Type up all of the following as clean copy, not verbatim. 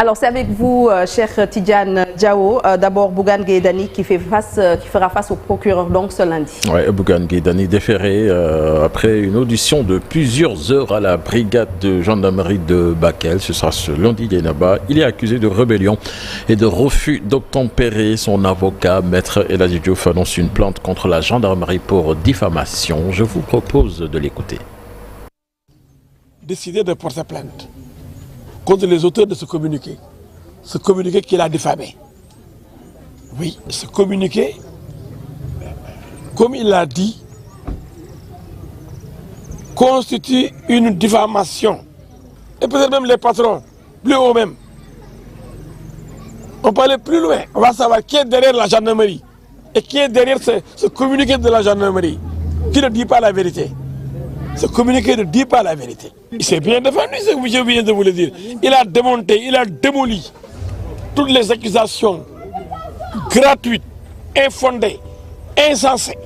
Alors c'est avec vous, cher Tidiane Diao. D'abord Bougane Gueye Dany qui fera face au procureur donc ce lundi. Oui, Bougane Gueye Dany déféré après une audition de plusieurs heures à la brigade de gendarmerie de Bakel. Ce sera ce lundi, Dieynaba. Il est accusé de rébellion et de refus d'obtempérer. Son avocat, maître El Hadji Diouf, annonce une plainte contre la gendarmerie pour diffamation. Je vous propose de l'écouter. Décider de porter plainte contre les auteurs de ce communiqué qu'il a diffamé. Oui, ce communiqué, comme il l'a dit, constitue une diffamation. Et peut-être même les patrons, plus haut même. On peut aller plus loin, on va savoir qui est derrière la gendarmerie et qui est derrière ce communiqué de la gendarmerie, qui ne dit pas la vérité. Ce communiqué ne dit pas la vérité. Il s'est bien défendu, je viens de vous le dire. Il a démonté, il a démoli toutes les accusations gratuites, infondées, insensées.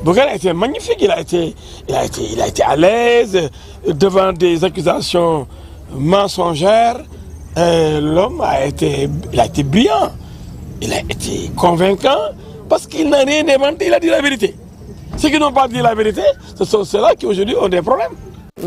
Bougane a été magnifique, il a été à l'aise devant des accusations mensongères. L'homme a été brillant, il a été convaincant parce qu'il n'a rien inventé, il a dit la vérité. Ceux qui n'ont pas dit la vérité, ce sont ceux-là qui aujourd'hui ont des problèmes.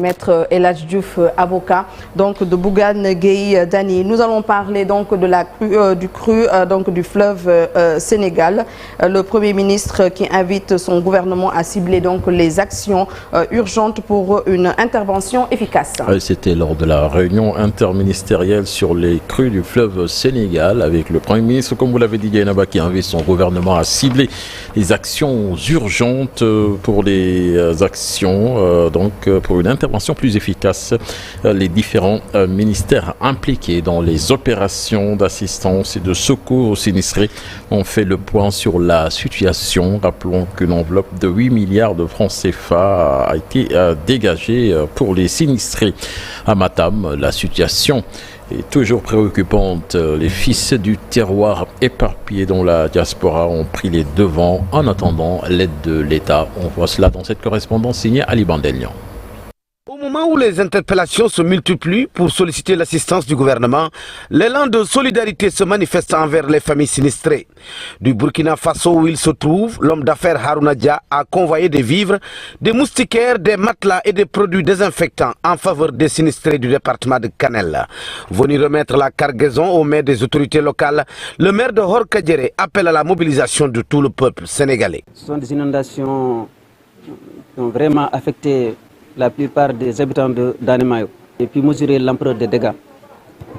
Maître El Hadji Diouf, avocat donc de Bougane Gueye Dany. Nous allons parler donc de la crue donc du fleuve Sénégal. Le Premier ministre qui invite son gouvernement à cibler donc les actions urgentes pour une intervention efficace. C'était lors de la réunion interministérielle sur les crues du fleuve Sénégal avec le Premier ministre, comme vous l'avez dit, Dieynaba, qui invite son gouvernement à cibler les actions urgentes pour les actions pour une intervention plus efficace. Les différents ministères impliqués dans les opérations d'assistance et de secours aux sinistrés ont fait le point sur la situation. Rappelons qu'une enveloppe de 8 milliards de francs CFA a été dégagée pour les sinistrés. À Matam, la situation est toujours préoccupante. Les fils du terroir éparpillés dans la diaspora ont pris les devants en attendant l'aide de l'État. On voit cela dans cette correspondance signée Ali Bandelian. Au moment où les interpellations se multiplient pour solliciter l'assistance du gouvernement, l'élan de solidarité se manifeste envers les familles sinistrées. Du Burkina Faso où il se trouve, l'homme d'affaires Harouna Dia a convoyé des vivres, des moustiquaires, des matelas et des produits désinfectants en faveur des sinistrés du département de Kanel. Venu remettre la cargaison aux mains des autorités locales, le maire de Horkadjere appelle à la mobilisation de tout le peuple sénégalais. Ce sont des inondations qui ont vraiment affecté la plupart des habitants de Danemayo, et puis mesurer l'ampleur des dégâts.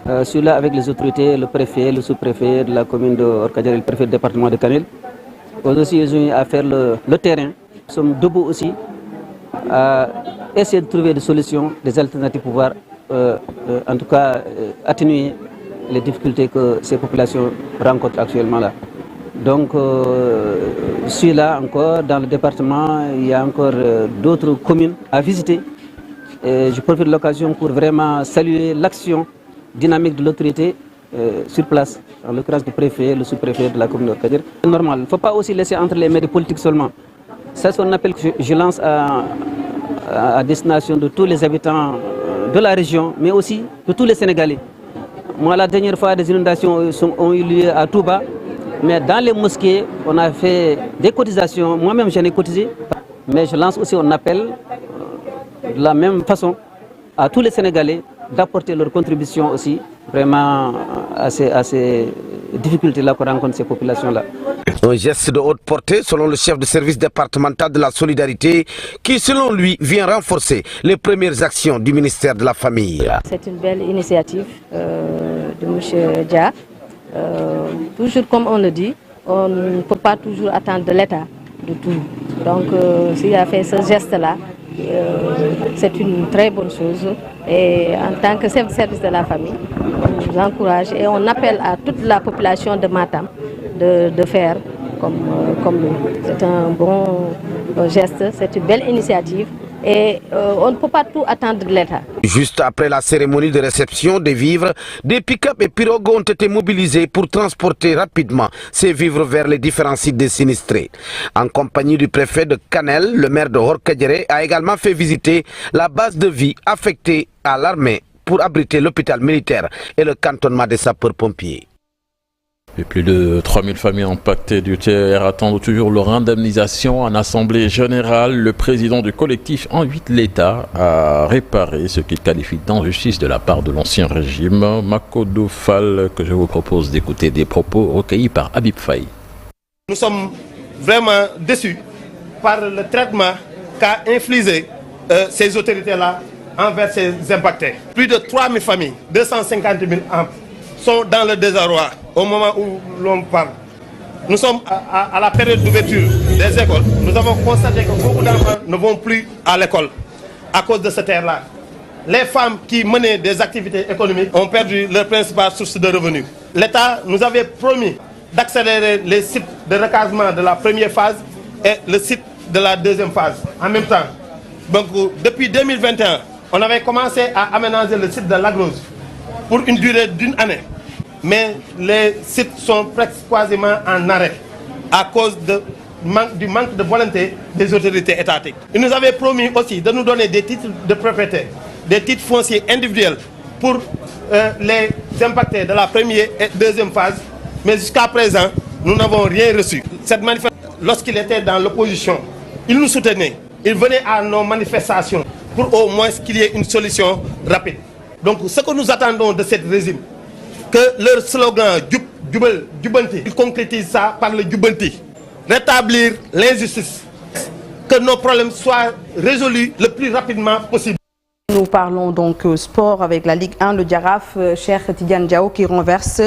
Celui-là avec les autorités, le préfet, le sous-préfet de la commune de Horkadjere, le préfet du département de Kanel. Aussi, ils ont eu à faire le terrain. Nous sommes debout aussi à essayer de trouver des solutions, des alternatives pour pouvoir, en tout cas, atténuer les difficultés que ces populations rencontrent actuellement là. Donc, celui-là encore, dans le département, il y a encore d'autres communes à visiter. Et je profite de l'occasion pour vraiment saluer l'action dynamique de l'autorité sur place, en l'occurrence du préfet, le sous-préfet de la commune d'Orkadjere. C'est normal, il ne faut pas aussi laisser entre les mains des politiques seulement. C'est ce qu'on appelle que je lance à destination de tous les habitants de la région, mais aussi de tous les Sénégalais. Moi, la dernière fois, des inondations ont eu lieu à Touba. Mais dans les mosquées, on a fait des cotisations. Moi-même, j'en ai cotisé. Mais je lance aussi un appel de la même façon à tous les Sénégalais d'apporter leur contribution aussi vraiment à ces difficultés-là que rencontrent ces populations-là. Un geste de haute portée selon le chef de service départemental de la solidarité qui, selon lui, vient renforcer les premières actions du ministère de la Famille. C'est une belle initiative de M. Dia. Toujours comme on le dit, on ne peut pas toujours attendre de l'État de tout. Donc s'il a fait ce geste-là, c'est une très bonne chose. Et en tant que chef de service de la famille, on nous encourage et on appelle à toute la population de Matam de faire comme lui. C'est un bon geste, c'est une belle initiative. Et on ne peut pas tout attendre de l'État. Juste après la cérémonie de réception des vivres, des pick-up et pirogues ont été mobilisés pour transporter rapidement ces vivres vers les différents sites des sinistrés. En compagnie du préfet de Kanel, le maire de Horkadjere a également fait visiter la base de vie affectée à l'armée pour abriter l'hôpital militaire et le cantonnement des sapeurs-pompiers. Et plus de 3000 familles impactées du TER attendent toujours leur indemnisation en Assemblée générale. Le président du collectif invite l'État à réparer ce qu'il qualifie d'injustice de la part de l'ancien régime. Makodo Fall, que je vous propose d'écouter des propos recueillis par Habib Faye. Nous sommes vraiment déçus par le traitement qu'a infligé ces autorités-là envers ces impactés. Plus de 3000 familles, 250 000 sont dans le désarroi au moment où l'on parle. Nous sommes à la période d'ouverture des écoles. Nous avons constaté que beaucoup d'enfants ne vont plus à l'école à cause de cette ère-là. Les femmes qui menaient des activités économiques ont perdu leur principale source de revenus. L'État nous avait promis d'accélérer les sites de recasement de la première phase et le site de la deuxième phase en même temps. Donc depuis 2021, on avait commencé à aménager le site de Lagrose pour une durée d'1 année. Mais les sites sont presque quasiment en arrêt à cause du manque de volonté des autorités étatiques. Ils nous avaient promis aussi de nous donner des titres de propriété, des titres fonciers individuels pour les impactés de la première et deuxième phase. Mais jusqu'à présent, nous n'avons rien reçu. Cette manifestation, lorsqu'il était dans l'opposition, il nous soutenait. Il venait à nos manifestations pour au moins qu'il y ait une solution rapide. Donc ce que nous attendons de ce régime, que leur slogan Djubanti, ils concrétisent ça par le Djubanti. Rétablir l'injustice, que nos problèmes soient résolus le plus rapidement possible. Nous parlons donc sport avec la Ligue 1, le Djaraf, Cheikh Tidiane Diao qui renverse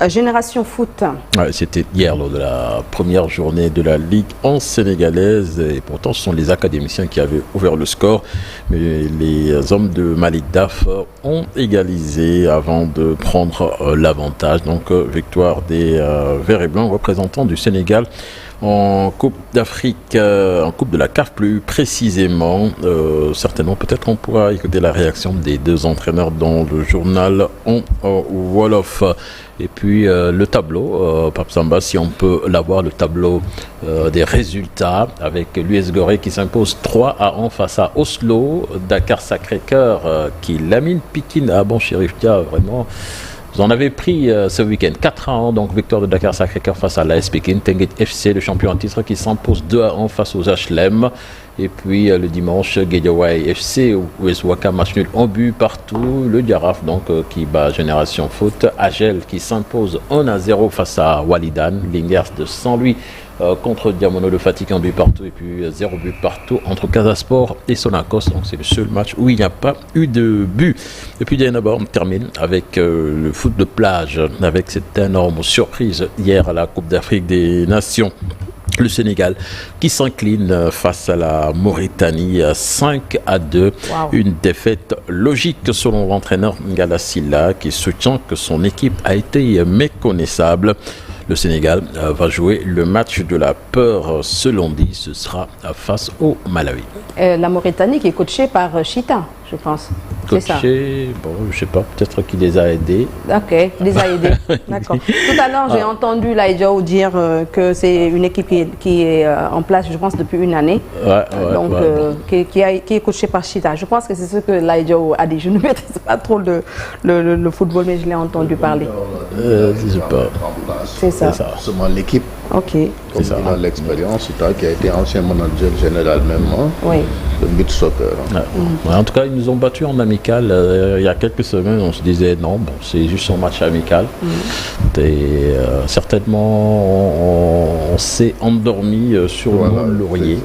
Génération Foot. Ouais, c'était hier lors de la première journée de la Ligue 1 sénégalaise et pourtant ce sont les académiciens qui avaient ouvert le score, mais les hommes de Malik Daf ont égalisé avant de prendre l'avantage. Donc victoire des Verts et Blancs, représentants du Sénégal en Coupe d'Afrique, en Coupe de la CAF plus précisément. Certainement, peut-être on pourra écouter la réaction des deux entraîneurs dans le journal en Wolof. Et puis le tableau, Pape Samba, si on peut l'avoir, le tableau des résultats avec l'US Gorée qui s'impose 3-1 face à Oslo, Dakar Sacré-Cœur qui lamine Pikine à Bon Chérif Dia, vraiment. Vous en avez pris ce week-end 4-1, donc victoire de Dakar Sacré-Cœur face à l'AS Pékin. Tenguet FC, le champion en titre, qui s'impose 2-1 face aux HLM. Et puis le dimanche, Guédiawaye FC, US Ouakam match nul en but partout. Le Djaraf donc qui bat Génération Foot. Agel qui s'impose 1-0 face à Walidan. Lingers de Saint-Louis contre Diamono de Fatigue en but partout. Et puis 0 but partout entre Casasport et Sonacos. Donc c'est le seul match où il n'y a pas eu de but. Et puis Dianaba, on termine avec le foot de plage, avec cette énorme surprise hier à la Coupe d'Afrique des Nations. Le Sénégal qui s'incline face à la Mauritanie 5-2. Wow. Une défaite logique selon l'entraîneur Ngala Sylla qui soutient que son équipe a été méconnaissable. Le Sénégal va jouer le match de la peur ce lundi. Ce sera face au Malawi. La Mauritanie qui est coachée par Chita, je pense. Coaché, bon, je sais pas, peut-être qu'il les a aidés. Ok, il les a aidés. D'accord. Tout à l'heure, j'ai entendu Laïdjao dire que c'est une équipe qui est en place, je pense, depuis une année. Donc, qui est coachée par Chita. Je pense que c'est ce que Laïdjao a dit. Je ne maîtrise pas trop le football, mais je l'ai entendu parler. Je sais pas. C'est ça. Seulement l'équipe. Ok. Comme il a l'expérience, Chita qui a été ancien manager général même, oui. de beach soccer. En tout cas, ils nous ont battus en amical. Il y a quelques semaines, on se disait non, bon, c'est juste un match amical. Et certainement, on s'est endormi sur le laurier.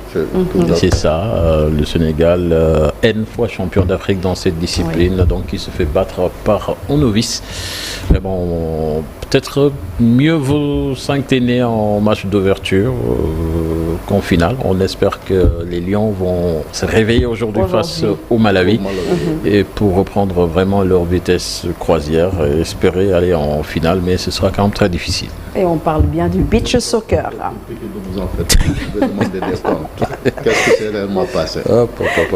C'est ça. Le Sénégal, N fois champion d'Afrique dans cette discipline, donc il se fait battre par un novice. Mais bon, peut-être mieux vaut s'incliner en match d'ouverture qu'en finale. On espère que les Lions vont se réveiller aujourd'hui face au Malawi et pour reprendre vraiment leur vitesse croisière et espérer aller en finale, mais ce sera quand même très difficile. Et on parle bien du beach soccer là. Qu'est-ce qui s'est réellement passé?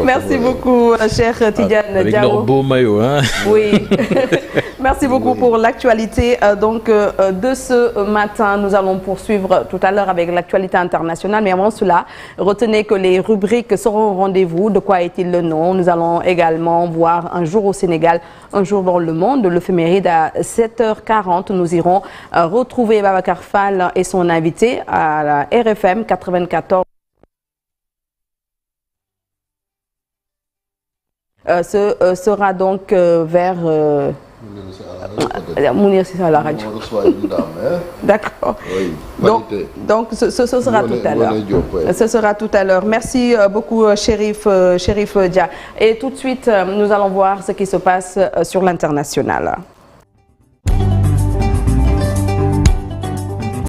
Merci beaucoup, cher Tidiane Diao. Avec leur beau maillot, hein? Oui. Merci beaucoup pour l'actualité de ce matin. Nous allons poursuivre tout à l'heure avec l'actualité internationale. Mais avant cela, retenez que les rubriques seront au rendez-vous. De quoi est-il le nom? Nous allons également voir un jour au Sénégal, un jour dans le monde. L'éphéméride à 7h40. Nous irons retrouver Babacar Fall et son invité à la RFM 94. Ce sera donc vers Mounir Cissé à la radio. D'accord. Donc ce sera tout à l'heure. Ce sera tout à l'heure. Merci beaucoup Chérif Dia. Et tout de suite, nous allons voir ce qui se passe sur l'international.